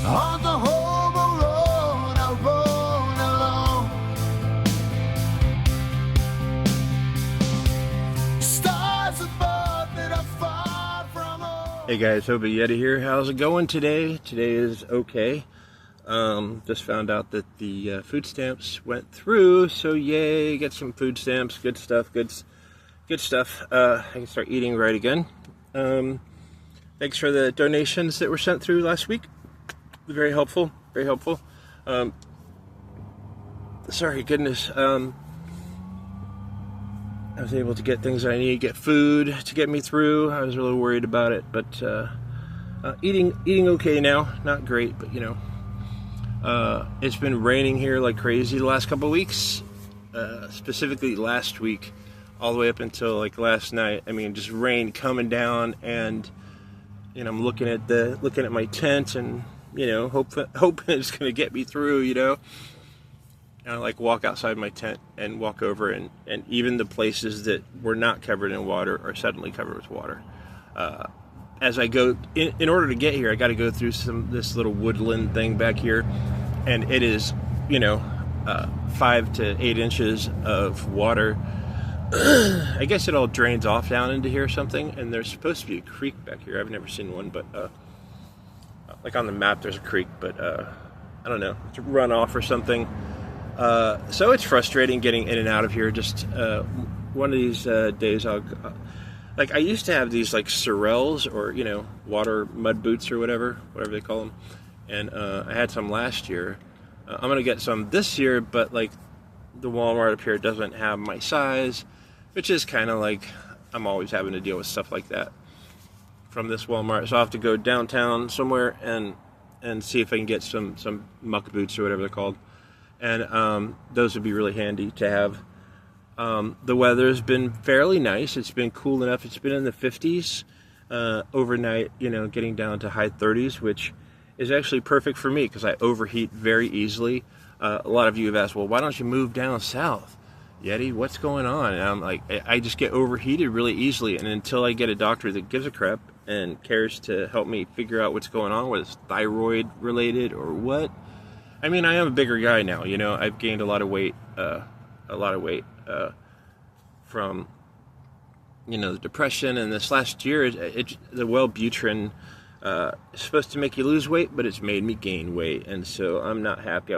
On the Hobo road, I roam alone. Stars above that are far from home. Hey guys, Hobo Yeti here. How's it going today? Today is okay. Just found out that the food stamps went through, so yay, get some food stamps. Good stuff, good stuff. I can start eating right again. Thanks for the donations that were sent through last week. Very helpful, very helpful. Sorry, goodness. I was able to get things I need, get food to get me through. I was a little worried about it, but eating okay now. Not great, but you know. It's been raining here like crazy the last couple of weeks. Specifically last week, all the way up until like last night. I mean, just rain coming down, and you know, I'm looking at my tent, and you know, hoping it's gonna get me through. You know, and I like walk outside my tent and walk over, and even the places that were not covered in water are suddenly covered with water. As I go, in order to get here, I got to go through this little woodland thing back here, and it is, you know, 5 to 8 inches of water. I guess it all drains off down into here or something, and there's supposed to be a creek back here. I've never seen one, but like on the map there's a creek, but I don't know, it's a runoff or something. So it's frustrating getting in and out of here. Just one of these days like I used to have these like sorels, or you know, water mud boots or whatever they call them, and I had some last year. I'm gonna get some this year, but like the Walmart up here doesn't have my size, which is kind of like I'm always having to deal with stuff like that from this Walmart. So I have to go downtown somewhere and see if I can get some muck boots or whatever they're called, and those would be really handy to have. The weather's been fairly nice. It's been cool enough. It's been in the 50s overnight, you know, getting down to high 30s, which is actually perfect for me because I overheat very easily. A lot of you have asked, well, why don't you move down south? Yeti, what's going on? And I'm like, I just get overheated really easily, and until I get a doctor that gives a crap and cares to help me figure out what's going on, whether it's thyroid related or what. I mean, I am a bigger guy now, you know. I've gained a lot of weight, from, you know, the depression, and this last year, the Wellbutrin is supposed to make you lose weight, but it's made me gain weight, and so I'm not happy. I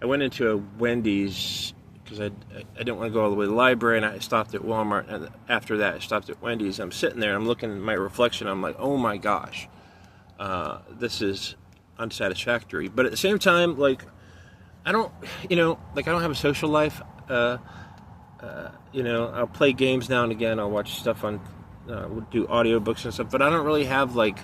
went into a Wendy's because I didn't want to go all the way to the library, and I stopped at Walmart, and after that I stopped at Wendy's. I'm sitting there, I'm looking at my reflection, I'm like, oh my gosh, this is unsatisfactory. But at the same time, like, I don't have a social life. You know, I'll play games now and again. I'll watch stuff on, we'll do audiobooks and stuff, but I don't really have like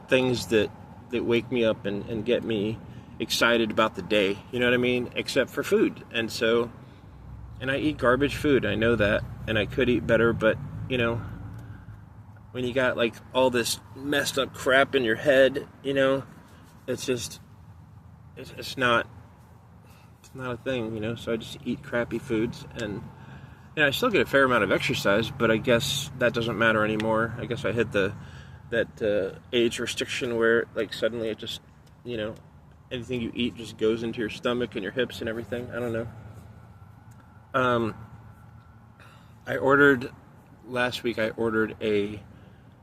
things that wake me up and get me excited about the day. You know what I mean? Except for food. And so, and I eat garbage food. I know that, and I could eat better, but you know, when you got like all this messed up crap in your head, you know, it's just, it's not a thing, you know. So I just eat crappy foods, and you know, I still get a fair amount of exercise, but I guess that doesn't matter anymore. I guess I hit that age restriction where like suddenly it just, you know, anything you eat just goes into your stomach and your hips and everything. I don't know. Last week I ordered a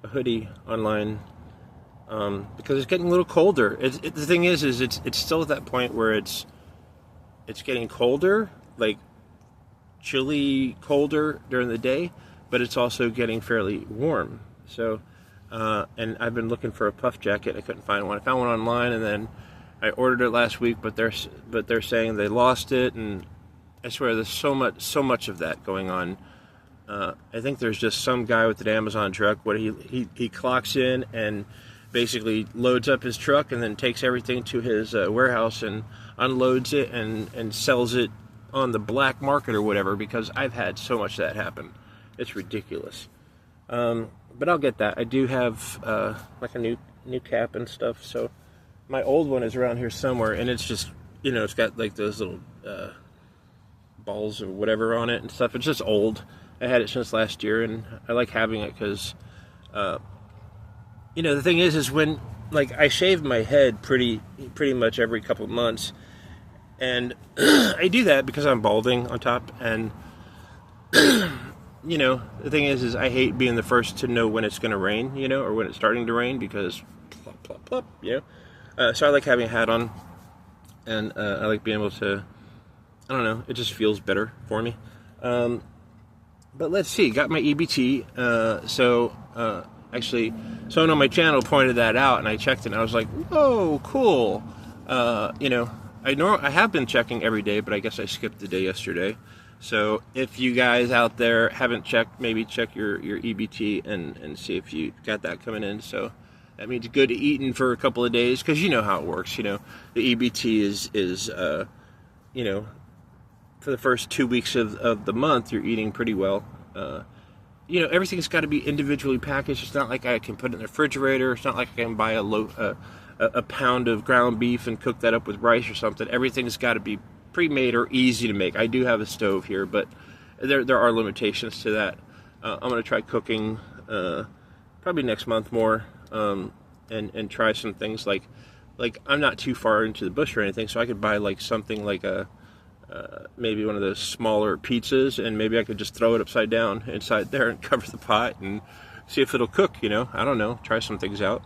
hoodie online because it's getting a little colder. The thing is it's still at that point where it's getting colder, like chilly colder during the day, but it's also getting fairly warm. So, and I've been looking for a puff jacket. I couldn't find one. I found one online, and then I ordered it last week, but they're saying they lost it, and I swear there's so much of that going on. I think there's just some guy with an Amazon truck where he clocks in and basically loads up his truck and then takes everything to his warehouse and unloads it and sells it on the black market or whatever, because I've had so much of that happen. It's ridiculous. But I'll get that. I do have like a new cap and stuff, so my old one is around here somewhere, and it's just, you know, it's got like those little balls or whatever on it and stuff. It's just old. I had it since last year, and I like having it because, you know, the thing is when like I shave my head pretty much every couple of months, and I do that because I'm balding on top, and you know, the thing is I hate being the first to know when it's going to rain, you know, or when it's starting to rain, because plop, plop, plop, you know. So I like having a hat on, and I like being able to, I don't know, it just feels better for me. But let's see, got my EBT, actually, someone on my channel pointed that out, and I checked it, and I was like, whoa, cool. You know, I have been checking every day, but I guess I skipped the day yesterday. So if you guys out there haven't checked, maybe check your EBT and see if you got that coming in. So that means good eating for a couple of days, because you know how it works. You know, the EBT is you know, for the first 2 weeks of the month, you're eating pretty well. You know, everything's got to be individually packaged. It's not like I can put it in the refrigerator. It's not like I can buy a pound of ground beef and cook that up with rice or something. Everything's got to be pre-made or easy to make. I do have a stove here, but there are limitations to that. I'm going to try cooking probably next month more, and try some things like I'm not too far into the bush or anything, so I could buy like something like maybe one of those smaller pizzas, and maybe I could just throw it upside down inside there and cover the pot and see if it'll cook, you know. I don't know, try some things out.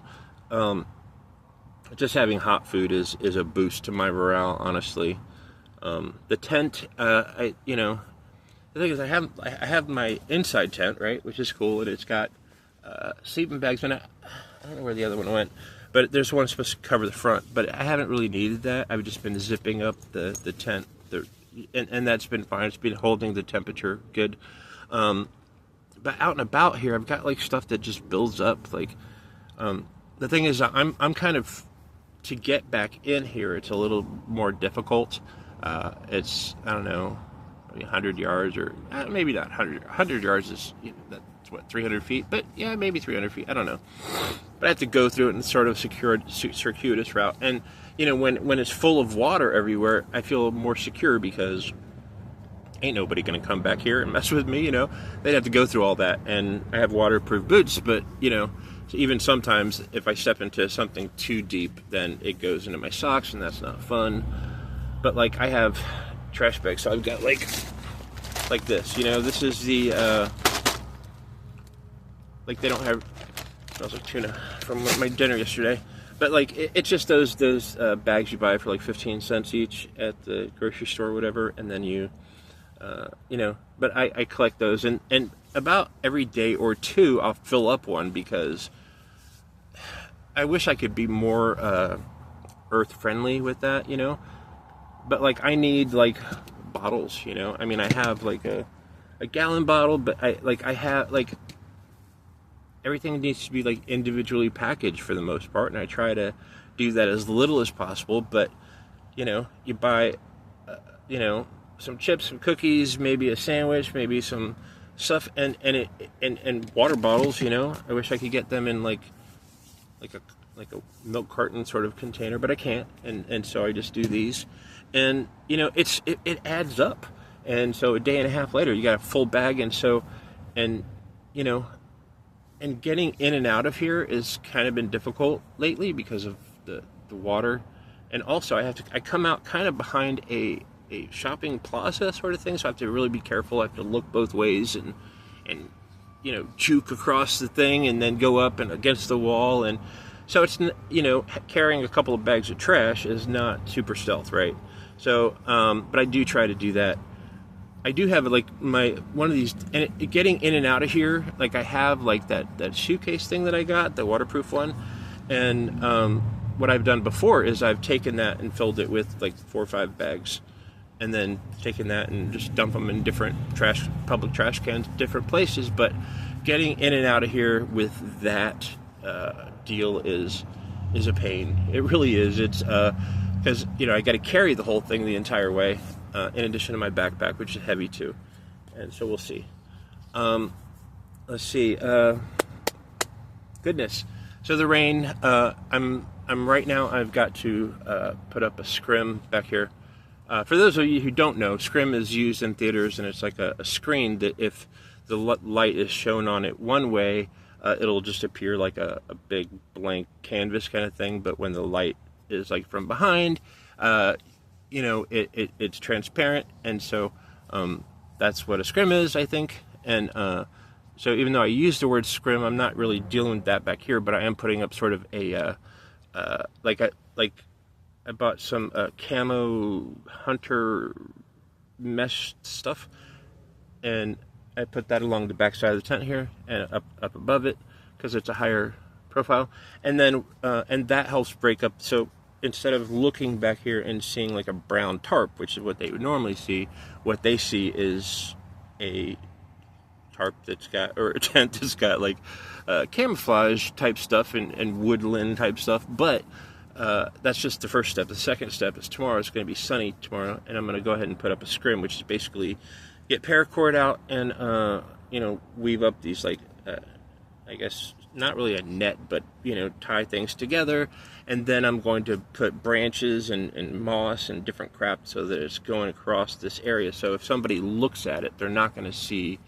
Just having hot food is a boost to my morale, honestly. The tent, you know, the thing is I have my inside tent, right, which is cool, and it's got sleeping bags, but I don't know where the other one went, but there's one supposed to cover the front, but I haven't really needed that. I've just been zipping up the tent, and that's been fine. It's been holding the temperature good. But out and about here, I've got like stuff that just builds up. Like, the thing is, I'm kind of, to get back in here, it's a little more difficult. It's, I don't know, maybe 100 yards, or maybe not 100. 100 yards is, you know, that's what, 300 feet? But yeah, maybe 300 feet. I don't know. But I have to go through it in sort of circuitous route. And, you know, when it's full of water everywhere, I feel more secure, because ain't nobody going to come back here and mess with me, you know. They'd have to go through all that. And I have waterproof boots, but, you know, so even sometimes if I step into something too deep, then it goes into my socks, and that's not fun. But like, I have trash bags, so I've got like this, you know. This is the like, they don't have, smells like tuna from my dinner yesterday, but like it's just those bags you buy for like 15 cents each at the grocery store or whatever, and then you know, but I collect those, and about every day or two I'll fill up one, because I wish I could be more earth friendly with that, you know. But like, I need like bottles, you know. I mean, I have like a gallon bottle, but I have like, everything needs to be like individually packaged for the most part, and I try to do that as little as possible. But, you know, you buy you know, some chips, some cookies, maybe a sandwich, maybe some stuff, and water bottles, you know. I wish I could get them in like a milk carton sort of container, but I can't, and so I just do these. And, you know, it adds up. And so a day and a half later, you got a full bag. And so, and, you know, and getting in and out of here is kind of been difficult lately because of the water. And also I come out kind of behind a shopping plaza sort of thing. So I have to really be careful. I have to look both ways and, you know, juke across the thing and then go up and against the wall. And so it's, you know, carrying a couple of bags of trash is not super stealth, right? So, but I do try to do that. I do have like one of these, and getting in and out of here, like I have like that shoe-case thing that I got, the waterproof one. And what I've done before is I've taken that and filled it with like 4 or 5 bags, and then taken that and just dump them in different public trash cans, different places. But getting in and out of here with that deal is a pain. It really is. It's because, you know, I got to carry the whole thing the entire way, in addition to my backpack, which is heavy too. And so we'll see. Let's see. Goodness. So the rain. I'm right now. I've got to put up a scrim back here. For those of you who don't know, scrim is used in theaters, and it's like a screen that if the light is shown on it one way, it'll just appear like a big blank canvas kind of thing. But when the light is like from behind, it's transparent, and so that's what a scrim is, I think. And so even though I use the word scrim, I'm not really dealing with that back here, but I am putting up sort of a I bought some camo hunter mesh stuff, and I put that along the back side of the tent here and up above it because it's a higher profile, and then and that helps break up. So instead of looking back here and seeing like a brown tarp, which is what they would normally see, what they see is a tarp that's got, or a tent that's got like camouflage type stuff and woodland type stuff. But that's just the first step. The second step is tomorrow. It's going to be sunny tomorrow, and I'm going to go ahead and put up a scrim, which is basically get paracord out and weave up these like I guess not really a net, but tie things together, and then I'm going to put branches and moss and different crap so that it's going across this area. So if somebody looks at it, they're not going to see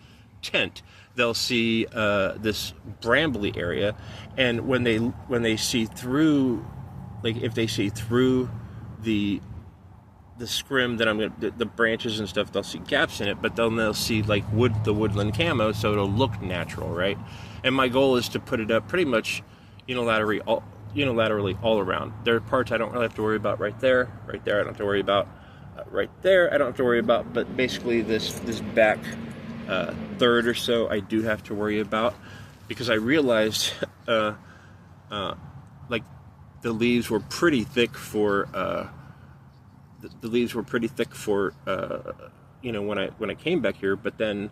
tent. They'll see this brambly area, and when they see through, like if they see through the scrim, then I'm gonna the branches and stuff, they'll see gaps in it, but then they'll see like the woodland camo, so it'll look natural, right? And my goal is to put it up pretty much unilaterally all around. There are parts I don't really have to worry about right there I don't have to worry about, right there I don't have to worry about, but basically this back third or so I do have to worry about, because I realized like the leaves were pretty thick for when I came back here. But then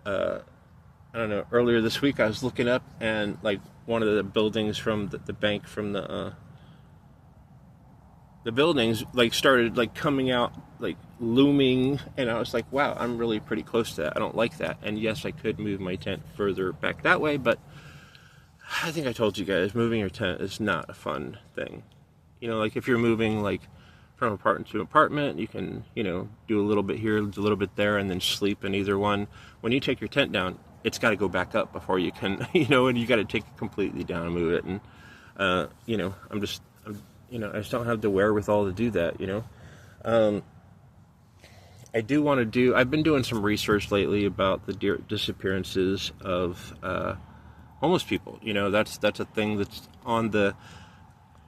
I don't know, earlier this week I was looking up, and like one of the buildings from the bank from the buildings like started like coming out, like looming, and I was like, wow, I'm really pretty close to that. I don't like that. And yes, I could move my tent further back that way, but I think I told you guys, moving your tent is not a fun thing. Like if you're moving like from apartment to apartment, you can, do a little bit here, a little bit there, and then sleep in either one. When you take your tent down, it's got to go back up before you can, and you got to take it completely down and move it. And, I just don't have the wherewithal to do that, I do want to do, I've been doing some research lately about the disappearances of homeless people. That's a thing that's on the,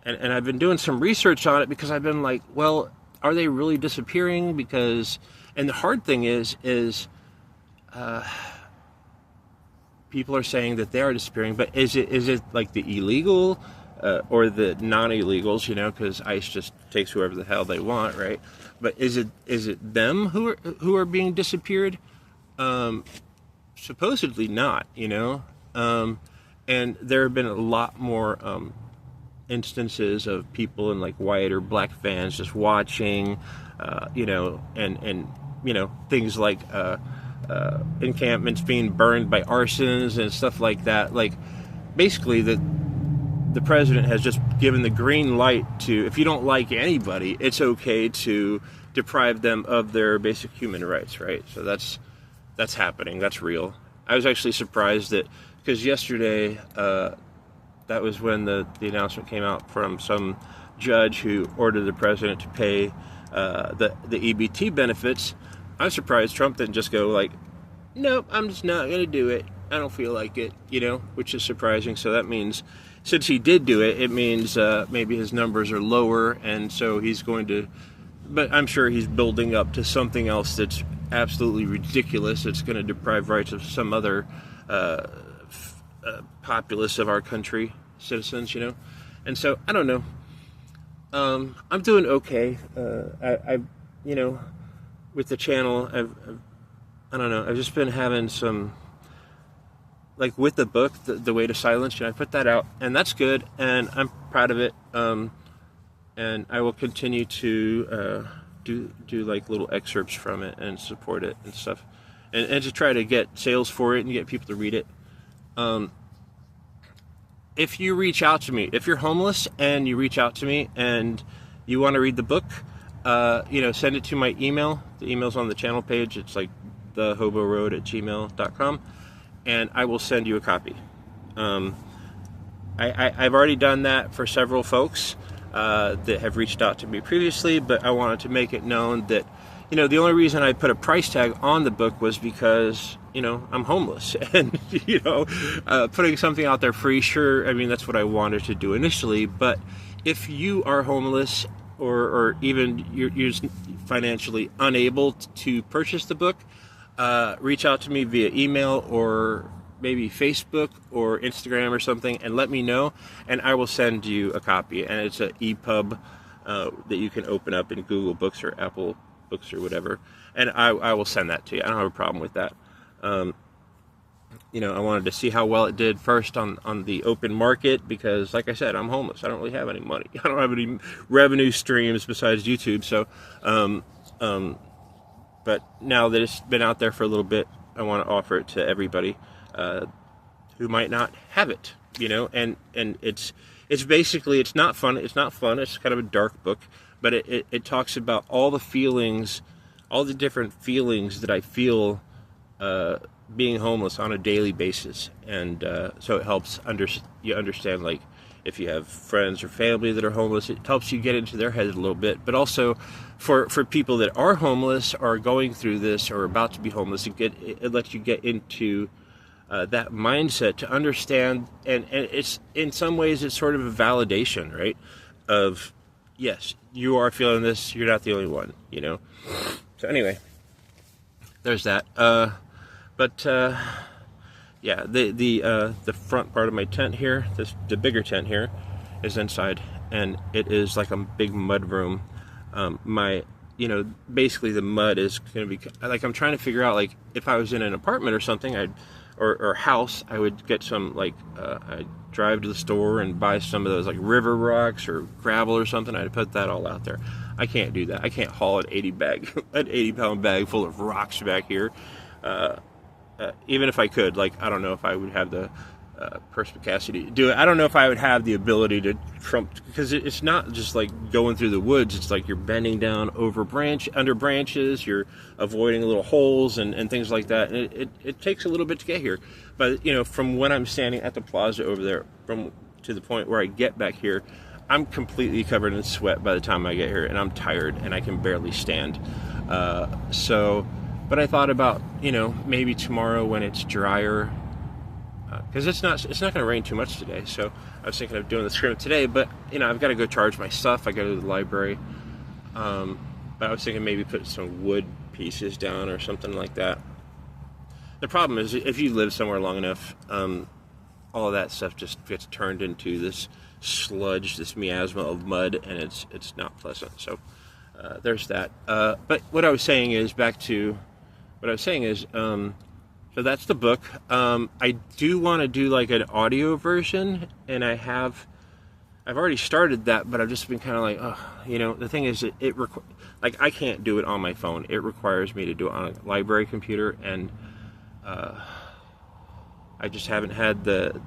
and I've been doing some research on it because I've been like, well, are they really disappearing? Because, and the hard thing is people are saying that they are disappearing, but is it like the illegal or the non-illegals, because ICE just takes whoever the hell they want, right? But is it them who are being disappeared? Supposedly not, and there have been a lot more instances of people in like white or black vans just watching, and things like encampments being burned by arsons and stuff like that. Like basically the president has just given the green light to, if you don't like anybody, it's okay to deprive them of their basic human rights, right? So that's happening. That's real. I was actually surprised that, because yesterday, that was when the announcement came out from some judge who ordered the president to pay the EBT benefits. I'm surprised Trump didn't just go like, nope, I'm just not going to do it. I don't feel like it, which is surprising. So that means, since he did do it, it means maybe his numbers are lower, and so he's going to, but I'm sure he's building up to something else that's absolutely ridiculous. It's going to deprive rights of some other populace of our country, citizens, and so I don't know. I'm doing okay. I with the channel, I don't know. I've just been having some, like with the book, the Way to Silence. I put that out, and that's good, and I'm proud of it. And I will continue to do like little excerpts from it and support it and stuff, and to try to get sales for it and get people to read it. If you reach out to me, if you're homeless and you reach out to me and you want to read the book, send it to my email. The email's on the channel page. It's like thehoboroad@gmail.com, and I will send you a copy. I've already done that for several folks that have reached out to me previously, but I wanted to make it known that, the only reason I put a price tag on the book was because, I'm homeless. And, putting something out there free, sure, I mean, that's what I wanted to do initially. But if you are homeless or even you're financially unable to purchase the book, reach out to me via email or maybe Facebook or Instagram or something and let me know, and I will send you a copy. And it's an EPUB that you can open up in Google Books or Apple Books or whatever, and I will send that to you. I don't have a problem with that. I wanted to see how well it did first on the open market because, like I said, I'm homeless. I don't really have any money. I don't have any revenue streams besides YouTube. So, but now that it's been out there for a little bit, I want to offer it to everybody who might not have it. And it's basically, it's not fun. It's not fun. It's kind of a dark book, but it talks about all the feelings, all the different feelings that I feel being homeless on a daily basis. And so it helps you understand, like, if you have friends or family that are homeless, it helps you get into their head a little bit. But also for people that are homeless or going through this or about to be homeless, it lets you get into that mindset to understand. And it's, in some ways, it's sort of a validation, right? Of, yes, you are feeling this. You're not the only one, So anyway, there's that. Yeah, the front part of my tent here, the bigger tent here, is inside, and it is like a big mud room. Basically the mud is going to be, like, I'm trying to figure out, like, if I was in an apartment or something, or house, I would get some, like, I'd drive to the store and buy some of those, like, river rocks or gravel or something. I'd put that all out there. I can't do that. I can't haul an 80-pound bag full of rocks back here. Even if I could, like, I don't know if I would have the perspicacity to do it. I don't know if I would have the ability to because it's not just like going through the woods. It's like you're bending down under branches. You're avoiding little holes and things like that. And it takes a little bit to get here. But, from when I'm standing at the plaza over there, to the point where I get back here, I'm completely covered in sweat by the time I get here, and I'm tired and I can barely stand. But I thought about, maybe tomorrow when it's drier, because it's not going to rain too much today. So I was thinking of doing the scrim today, but I've got to go charge my stuff. I got to go to the library. But I was thinking maybe put some wood pieces down or something like that. The problem is, if you live somewhere long enough, all of that stuff just gets turned into this sludge, this miasma of mud, and it's not pleasant. So there's that. But what I was saying is, so that's the book. I do want to do like an audio version, and I've already started that, but I've just been kind of like, the thing is, I can't do it on my phone. It requires me to do it on a library computer, and I just haven't had the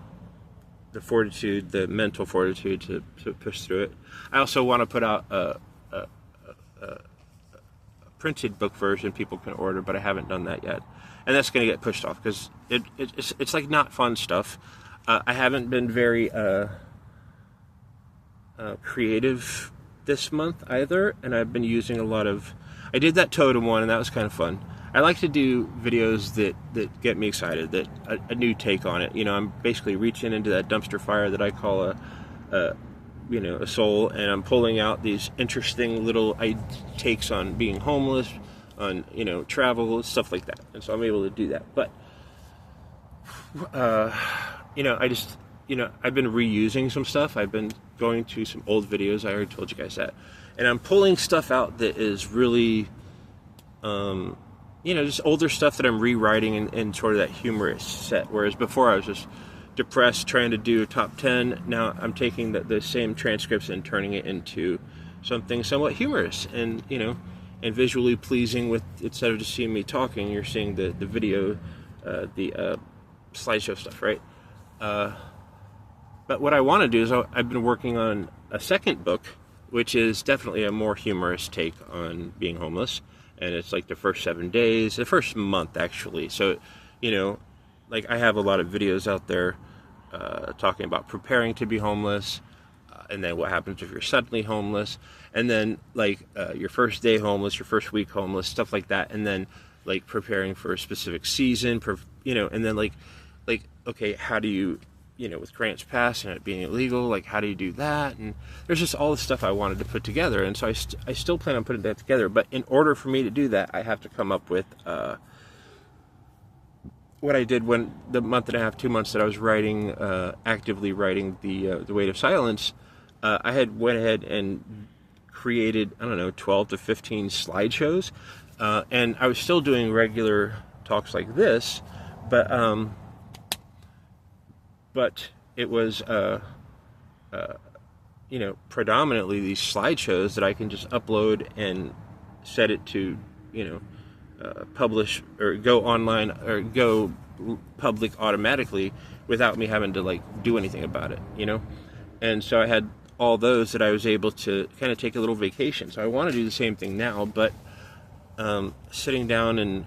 fortitude, the mental fortitude to push through it. I also want to put out a printed book version people can order, but I haven't done that yet, and that's going to get pushed off because it's like not fun stuff. I haven't been very creative this month either, and I've been using I did that totem one, and that was kind of fun. I like to do videos that get me excited, that a new take on it. I'm basically reaching into that dumpster fire that I call a soul, and I'm pulling out these interesting little takes on being homeless, on, travel, stuff like that. And so I'm able to do that. But, I've been reusing some stuff. I've been going to some old videos. I already told you guys that. And I'm pulling stuff out that is really, just older stuff that I'm rewriting in sort of that humorous set. Whereas before I was just depressed trying to do a top 10. Now I'm taking the same transcripts and turning it into something somewhat humorous and and visually pleasing, with, instead of just seeing me talking, you're seeing the video, the slideshow stuff, right? But what I want to do is, I've been working on a second book, which is definitely a more humorous take on being homeless, and it's like the first 7 days, the first month actually. So like, I have a lot of videos out there talking about preparing to be homeless, and then what happens if you're suddenly homeless, and then like your first day homeless, your first week homeless, stuff like that, and then like preparing for a specific season, and then like okay, how do you, with grants passed and it being illegal, like how do you do that? And there's just all the stuff I wanted to put together, and so I still plan on putting that together. But in order for me to do that, I have to come up with what I did when the month and a half, 2 months that I was writing, actively writing the Weight of Silence. I had went ahead and created, I don't know, 12 to 15 slideshows, and I was still doing regular talks like this, but it was predominantly these slideshows that I can just upload and set it to publish or go online or go public automatically without me having to like do anything about it, and so I had all those that I was able to kind of take a little vacation. So I want to do the same thing now, but sitting down, and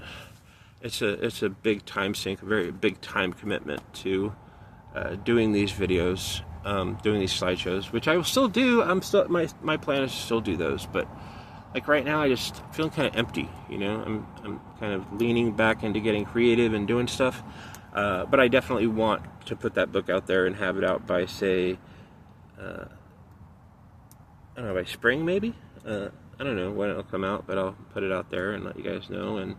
it's a big time sink, a very big time commitment to doing these videos, doing these slideshows, which I will still do. My plan is to still do those, but like right now I just feeling kind of empty, I'm kind of leaning back into getting creative and doing stuff, but I definitely want to put that book out there and have it out by, say, I don't know, by spring maybe. I don't know when it'll come out, but I'll put it out there and let you guys know. And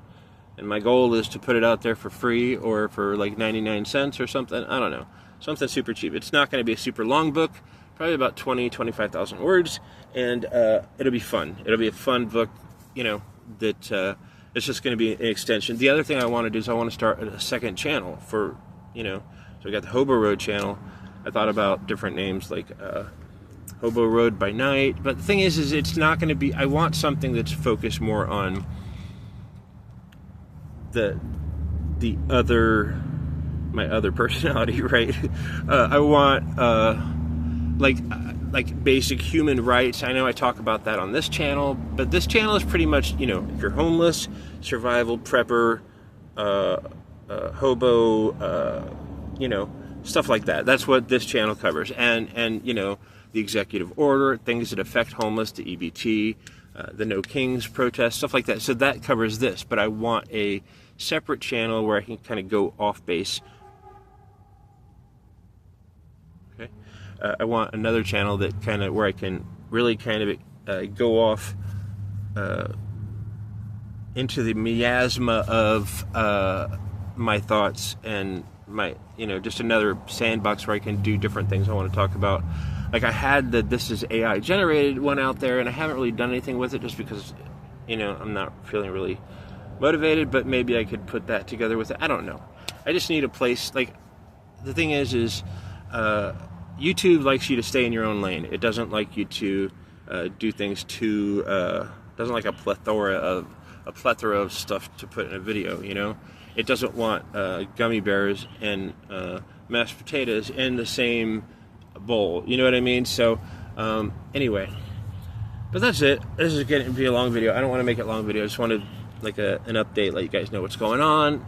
my goal is to put it out there for free or for like 99 cents or something. I don't know, something super cheap. It's not going to be a super long book, probably about 25,000 words, and it'll be fun. It'll be a fun book, that it's just going to be an extension. The other thing I want to do is I want to start a second channel for, so we got the Hobo Road channel. I thought about different names like Hobo Road by Night, but the thing is it's not going to be, I want something that's focused more on my other personality, right? I want like basic human rights. I know I talk about that on this channel, but this channel is pretty much, if you're homeless, survival, prepper, hobo, stuff like that. That's what this channel covers. And the executive order, things that affect homeless, the EBT, the No Kings protest, stuff like that. So that covers this, but I want a separate channel where I can kind of go off base. Okay. I want another channel that kind of, where I can really kind of go off into the miasma of my thoughts and my, just another sandbox where I can do different things I want to talk about. Like I had the This Is AI Generated one out there, and I haven't really done anything with it just because, I'm not feeling really motivated, but maybe I could put that together with it. I don't know. I just need a place. Like, the thing is YouTube likes you to stay in your own lane. It doesn't like you to do things too, doesn't like a plethora of stuff to put in a video, It doesn't want gummy bears and mashed potatoes in the same bowl, you know what I mean? So anyway, but that's it. This is getting to be a long video. I don't want to make it a long video. I just wanted like an update, let you guys know what's going on.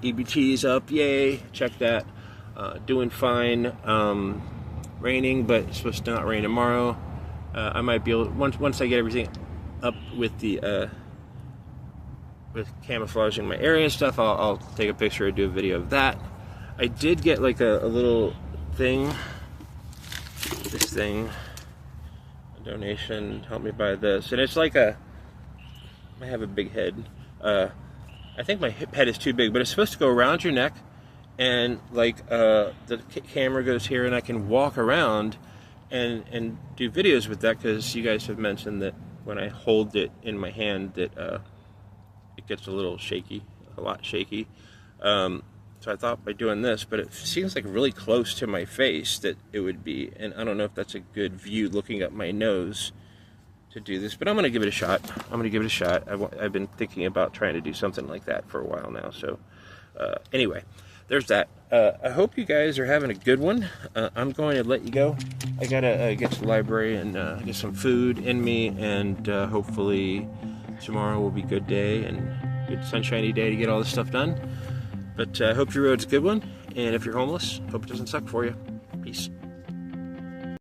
EBT's up, yay, check that. Doing fine. Raining, but it's supposed to not rain tomorrow. I might be able, once I get everything up with the with camouflaging my area and stuff, I'll take a picture and do a video of that. I did get like a little thing, this thing, a donation, help me buy this, and it's like I have a big head. I think my head is too big, but it's supposed to go around your neck, and like the camera goes here, and I can walk around and do videos with that, because you guys have mentioned that when I hold it in my hand that it gets a little shaky, a lot shaky. So I thought by doing this, but it seems like really close to my face that it would be, and I don't know if that's a good view looking up my nose to do this, but I'm going to give it a shot. I've been thinking about trying to do something like that for a while now. So anyway, there's that. I hope you guys are having a good one. I'm going to let you go. I gotta get to the library and get some food in me, and hopefully tomorrow will be a good day and good sunshiny day to get all this stuff done. But I hope your road's a good one, And if you're homeless, hope it doesn't suck for you.